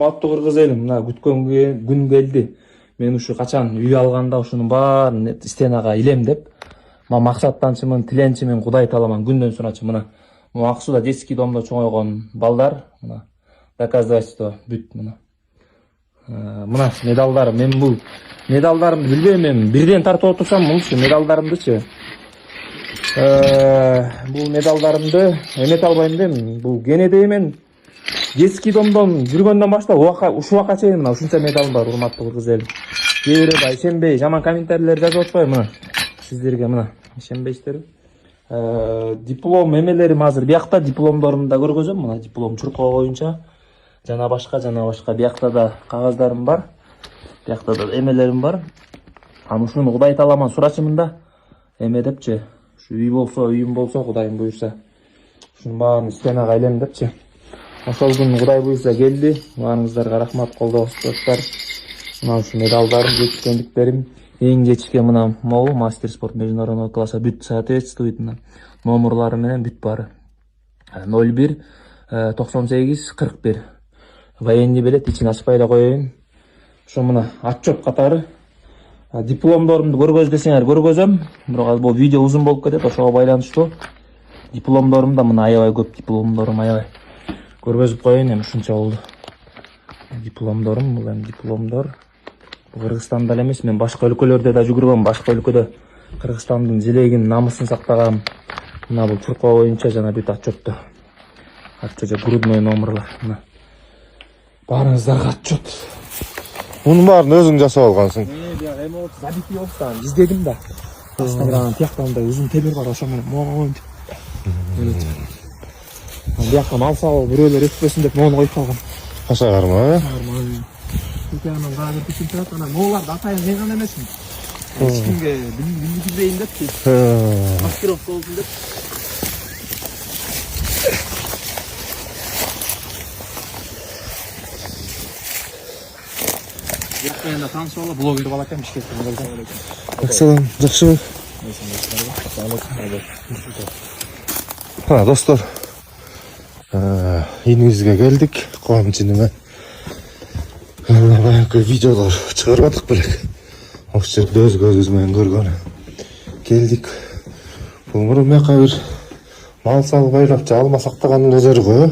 Аттуу кыргыз элим, мына күткөн күн келди. Мен ушу качан үй алганда ушунун баарын стенага илем деп, максаттанчымын, тиленчимин, Кудай таламан күндөн сурачы мына. Ак сууда детский домдо чоңойгон балдар, мына доказательство бүт мына. Мына медалдарым, мен бул медалдарымды билбейм, мен бирден тартып отурсам, мынчы медалдарымдычы. Бул медалдарымды эмете албайм дейм. Бул кенедей мен детский домдон жүргөндөн баштап ушул убакка чейин мына ушунча медалым бар, урматтуу кыргыз элим. Кээ бирөө ишенбей, жаман комментарийлер жазып атпайбы мына сиздерге, мына ишенбейсиздерби? Диплом эмелерим азыр биякта, дипломдорумду да көргөзөм, мына диплом чуркоо боюнча жана башка биякта да кагаздарым бар. Биякта да эмелерим бар. Аны ушуну Кудай таламан сурачымын да, эме депчи, ушу үйүм болсо Кудайым буйрса, ушунун баарын стенага илем депчи. Ошол күн Кудай буйрса келди. Баарыңыздарга рахмат, колдооңуздар. Мына ушу медалдарым, жетишкендиктерим, эң жетишкен мына могу мастер спорт международного класса бүт соответствует мына номерлары менен бүт баары. 01 98 41. Военный билет, ичин ачпай эле коеюн. Ошо мына отчет катары дипломдорумду көргөз десеңер көргөзөм. Бирок бул видео узун болуп кетет, ошого байланыштуу. Дипломдорум да мына аябай көп, дипломдорум аябай. Көргөзүп коеюн, эми ушунча болду. Дипломдорум, бул эми дипломдор. Кыргызстанда эле эмес, мен башка өлкөлөрдө да жүгүргөм, башка өлкөдө Кыргызстандын желегин, намысын сактагам. Мына бул чуркоо боюнча жана бүт отчетту. Отчет грудной номерлар. Мына баарыңыздарга отчет. Мунун баарын өзүң жасап алгансың. Эми забитий болсам издедим да. Астаган тияктанда узун темир бар, ошо менен монтип. Бияка мал сабы бирөөлөр өтпөсүн деп мону коюп калгам. Кашагарма? Анан баары бүтүн турат, анан моуларды атайын жыйган эмесмин. Эч кимге билгизбейин депчи. Маскировка болсун деп. Бияка таанышып алып, блогер бала экен, Бишкектен. Ассалам, жакшыбы? Ана достор, инибизге келдик, кубанычы неме. Баягы видеолор чыгарбадык белек. Ошол жерде өз көзүбүз менен көргөн. Келдик. Бул мурун мияка бир мал салып байлап алма сактаганын жери го.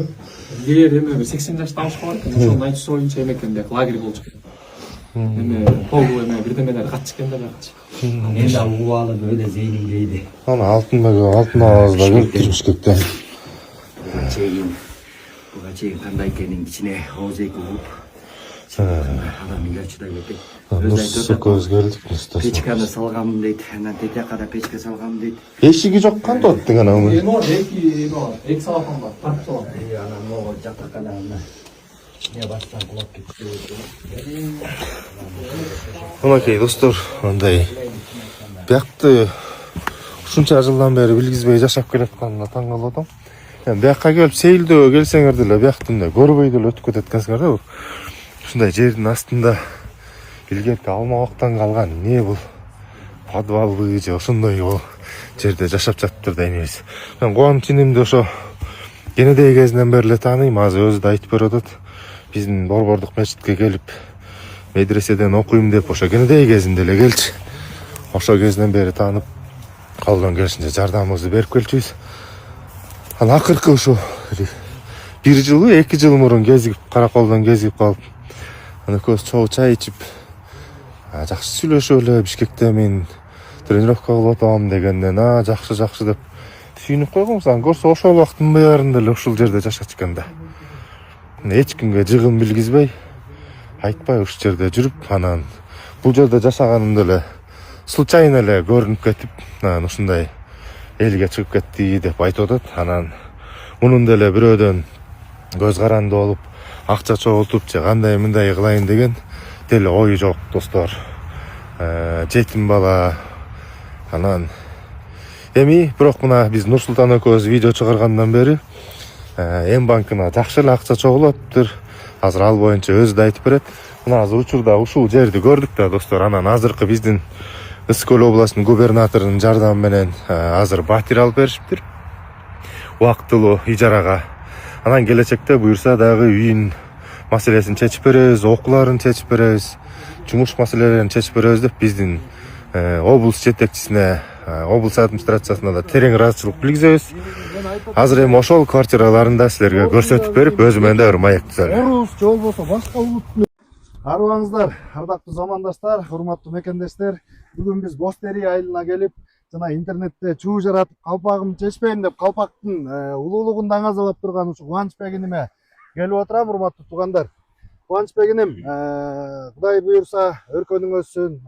Эгер эме 80 жашта алышка бар экен, ошонун айтуусу боюнча эме экен, лагерь болчу экен. Эме тогу эме бирдемелер катчы экен да бакчы. Мен да угуп алып өйдө зейниңдейди. Ана алтын абазда көрүп Бишкектен. Буга чейин кандай экенин кичине ооз эки угуп. Адам үйгө чыдай экен. Өзү көз келдик. Печканы салгам дейт, анан тетякада печке салгам дейт. Эшиги жок кантип аттың ана муну? Эки салапан бар, тартып салам. Анан могу жатакана не баштан кулап кетти. Мынакей достор, андай биякты ушунча жылдан бери билгизбей жашап келатканына таң калып атам. Эми биякка келип сейилдөөгө келсеңер деле бияктын көрбөй деле өтүп кетет экенсиңер да. Ушундай жердин астында илгерки алмабактан калган эмне бул? Подвалбы же ошондой бул жерде жашап жатыптыр да эмес. Мен кубаныч инимди ошо кенедей кезинен бери эле тааныйм, азыр өзү да айтып берип атат. Биздин Борбордук мечитке келип медреседен окуйм деп ошо кенедей кезинде эле келчү. Ошо кезинен бери таанып колдон келишинче жардамыбызды берип келчүбүз. Анан акыркы ушу 1 жылбы 2 жыл мурун кезип, караколдон кезип калып, анан экөөбүз чогуу чай ичип, жакшы сүйлөшүп эле Бишкекте мен тренировка кылып атам дегенден, жакшы деп сүйүнүп койгонбуз. Анан көрсө ошол убакыттын баарында эле ушул жерде жашачу экен да. Эч кимге жыгын билгизбей, айтпай ушул жерде жүрүп, анан бул жерде жашаганымда эле случайно эле көрүнүп кетип, анан ушундай элге чыгып кетти деп айтып атат. Анан мунун деле бирөөдөн көз каранды болуп, акча чогултуп же кандай мындай кылайын деген деле ою жок достор. Жетим бала. Анан эми бирок мына биз Нурсултан экөөбүз видео чыгаргандан бери Эм банкына жакшы эле акча чогулуптур. Азыр ал боюнча өзү да айтып берет. Мына азыр учурда ушул жерди көрдүк да достор. Анан азыркы биздин Ысык Көл областынын губернаторунун жардамы менен азыр батир алып беришиптир. Убактылуу ижарага. Анан келечекте буюрса дагы үйүн маселесин чечип беребиз, окууларын чечип беребиз, жумуш маселелерин чечип беребиз деп биздин облус жетекчисине, облус администрациясына да терең ыраазычылык билгизебиз. Азыр эми ошол квартираларын да силерге көрсөтүп берип, өзү менен да бир маек түзөлү. Орус же болбосо башка улуттун арыбаңыздар, ардактуу замандаштар, урматтуу мекендештер. Бүгүн биз Бостери айылына келип, жана интернетте чуу жаратып, калпагымды чечпейм деп калпактын улуулугун даңазалап турган ушу Кубанычбек иниме келип отурам, урматтуу туугандар. Кубанычбек иним, Кудай буюрса өркөнүң өссүн,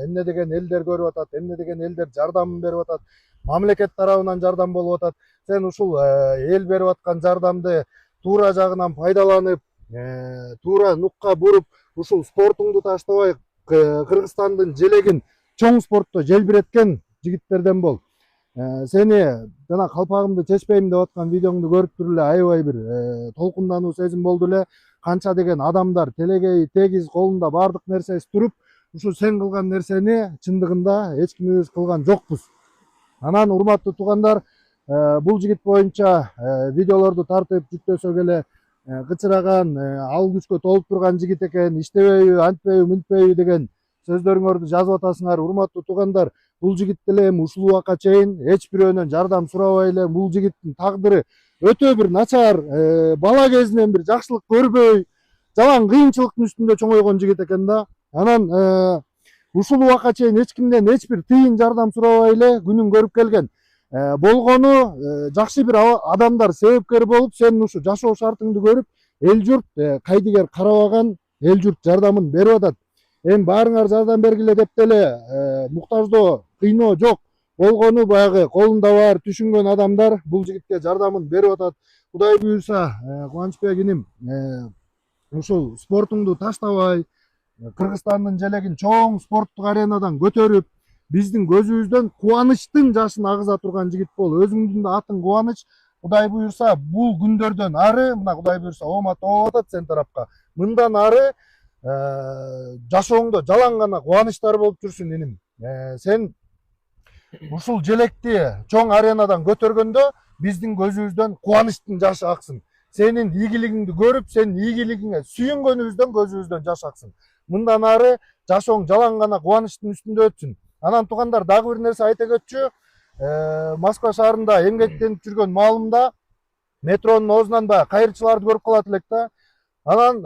эмне деген элдер көрүп атат, эмне деген элдер жардам берип атат, мамлекет тарабынан жардам болуп атат. Сен ушул эл берип аткан жардамды туура жагынан пайдаланып, туура нукка буруп, ушул спортуңду таштабай, Кыргызстандын желегин чоң спортто желбиреткен жигиттерден бол. Сени жана калпагымды чечпейм деп аткан видеоңду көрүп туруп эле аябай бир толкундануу сезим болду эле. Канча деген адамдар телегей тегиз колунда баардык нерсеси туруп, ушу сен кылган нерсени чындыгында эч кимибиз кылган жокпуз. Анан урматтуу туугандар, бул жигит боюнча видеолорду тартып жүктөсөк эле кычыраган, ал күчкө толуп турган жигит экен, иштебейби, антпейби, мынтпейби деген сөздөрүңөрдү жазып атасыңар. Урматтуу туугандар, бул жигит деле эми ушул убакка чейин эч бирөөнөн жардам сурабай эле, бул жигиттин тагдыры өтө бир начар, бала кезинен бир жакшылык көрбөй, жалаң кыйынчылыктын үстүндө чоңойгон жигит экен да. Анан ушул убакка чейин эч кимден эч бир тыйын жардам сурабай эле күнүн көрүп келген. Болгону жакшы бир адамдар себепкер болуп, сен ушу жашоо шартыңды көрүп, эл журт кайдыгер карабаган, эл журт жардамын берип атат. Эми баарыңар жардам бергиле деп деле муктаждоо, кыйноо жок. Болгону баягы колунда бар түшүнгөн адамдар бул жигитке жардамын берип атат. Кудай буюрса, Кубанычбек иним, ушул спортуңду таштабай, Кыргызстандын желегин чоң спорттук аренадан көтөрүп, биздин көзүбүздөн кубанычтын жашын агыза турган жигит бол. Өзүңдүн да атың Кубаныч. Кудай буюрса, бул күндөрдөн ары, мына Кудай буюрса оомат болуп атат сен тарапка. Мындан ары жашооңдо жалаң гана кубанычтар болуп жүрсүн иним. Сен ушул желекти чоң аренадан көтөргөндө биздин көзүбүздөн кубанычтын жашы аксын. Сенин ийгилигиңди көрүп, сенин ийгилигиңе сүйүнгөнүбүздөн көзүбүздөн жаш аксын. Мындан ары жашооң жалаң гана кубанычтын үстүндө өтсүн. Анан туугандар, дагы бир нерсе айта кетчү. Москва шаарында эмгектенип жүргөн маалымда метронун оозунан баягы кайырчыларды көрүп калат элек да. Анан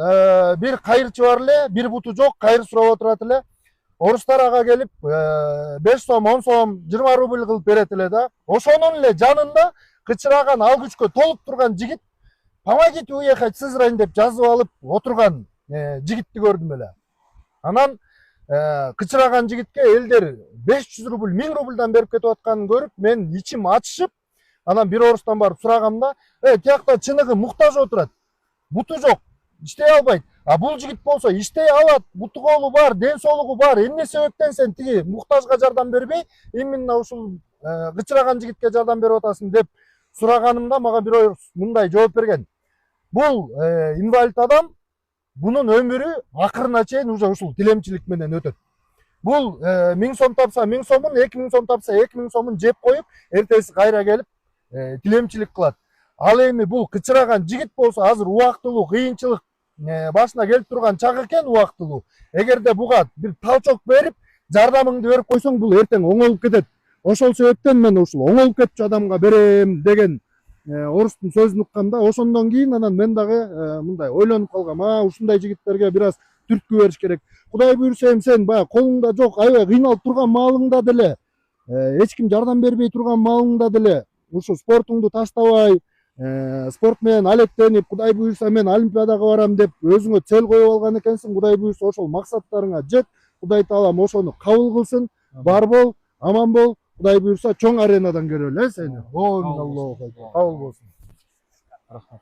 бир кайырчы бар эле, бир буту жок, кайыр сурап отурат эле. Орустар ага келип 5 сом, 10 сом, 20 рубль кылып берет эле да. Ошонун эле жанында кычыраган, ал күчкө толуп турган жигит "Помогите уехать в Сызрань" деп жазып алып отурган жигитти көрдүм эле. Анан кычыраган жигитке элдер 500 рубль, 1000 рубльдан берип кетип атканын көрүп, мен ичим ачышып, анан бир орустан барып сурагамда, "Тиякта чыныгы муктаж отурат. Буту жок, иштей албайт. А бул жигит болсо иштей алат, буту колу бар, ден соолугу бар. Эмне себептен сен тиги муктажга жардам бербей, именно ушул кычыраган жигитке жардам берип атасың" деп сураганымда мага бир ой мындай жооп берген. Бул инвалид адам, бунун өмүрү акырына чейин уже ушул тилемчилик менен өтөт. Бул 1000 сом тапса 1000 сомун, 2000 сом тапса 2000 сомун жеп коюп, эртеси кайра келип тилемчилик кылат. Ал эми бул кычыраган жигит болсо азыр убактылуу кыйынчылык башына келип турган чак экен, убактылуу. Эгерде буга бир талчок берип, жардамыңды берип койсоң, бул эртең оңолуп кетет. Ошол себептен мен ушул оңолуп кетчү адамга берем деген орустун сөзүн уккамда, ошондон кийин анан мен дагы мындай ойлонуп калгам. Ушундай жигиттерге бир аз түрткү бериш керек. Кудай буюрса, сен баягы колуңда жок, аябай кыйналып турган маалыңда деле, эч ким жардам бербей турган маалыңда деле ушу спортуңду таштабай, спорт менен алектенип, Кудай буюрса мен олимпиадага барам деп өзүңө цел коюп алган экенсиң. Кудай буюрса ошол максаттарыңа жет. Кудай таалам ошону кабыл кылсын. Бар бол, аман бол. Кудай буюрса чоң аренадан көрөлү сени. Кабыл болсун. Рахмат.